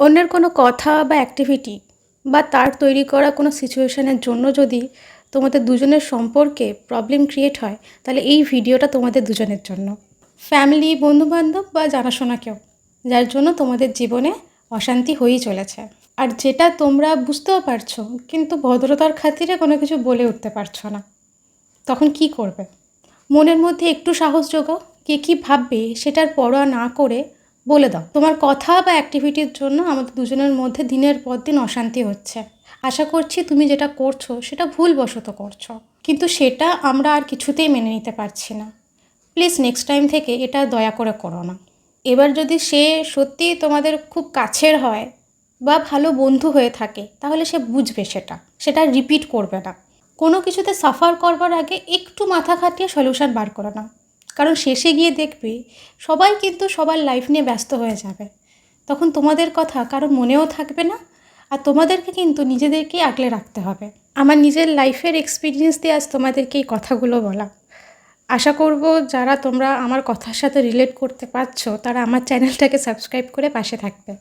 অন্যের কোনো কথা বা অ্যাক্টিভিটি বা তার তৈরি করা কোনো সিচুয়েশনের জন্য যদি তোমাদের দুজনের সম্পর্কে প্রবলেম ক্রিয়েট হয়, তাহলে এই ভিডিওটা তোমাদের দুজনের জন্য। ফ্যামিলি, বন্ধুবান্ধব বা জানাশোনা কেউ, যার জন্য তোমাদের জীবনে অশান্তি হয়েই চলেছে, আর যেটা তোমরা বুঝতেও পারছো কিন্তু ভদ্রতার খাতিরে কোনো কিছু বলে উঠতে পারছো না, তখন কি করবে? মনের মধ্যে একটু সাহস জোগাও, কে কী ভাববে সেটার পরোয়া না করে বলে দাও, তোমার কথা বা অ্যাক্টিভিটির জন্য আমাদের দুজনের মধ্যে দিনের পর দিন অশান্তি হচ্ছে। আশা করছি তুমি যেটা করছো সেটা ভুলবশত করছো, কিন্তু সেটা আমরা আর কিছুতেই মেনে নিতে পারছি না। প্লিজ নেক্সট টাইম থেকে এটা দয়া করে করো না। এবার যদি সে সত্যিই তোমাদের খুব কাছের হয় বা ভালো বন্ধু হয়ে থাকে, তাহলে সে বুঝবে, সেটা রিপিট করবে না। কোনো কিছুতে সাফার করবার আগে একটু মাথা খাটিয়ে সলিউশন বার করে নাও, কারণ শেষে গিয়ে দেখবে সবাই কিন্তু সবার লাইফ নিয়ে ব্যস্ত হয়ে যাবে। তখন তোমাদের কথা কারোর মনেও থাকবে না, আর তোমাদেরকে কিন্তু নিজেদেরকেই আগলে রাখতে হবে। আমার নিজের লাইফের এক্সপিরিয়েন্স দিয়ে আজ তোমাদেরকে এই কথাগুলো বলা। আশা করব যারা তোমরা আমার কথার সাথে রিলেট করতে পারছো তারা আমার চ্যানেলটাকে সাবস্ক্রাইব করে পাশে থাকবে।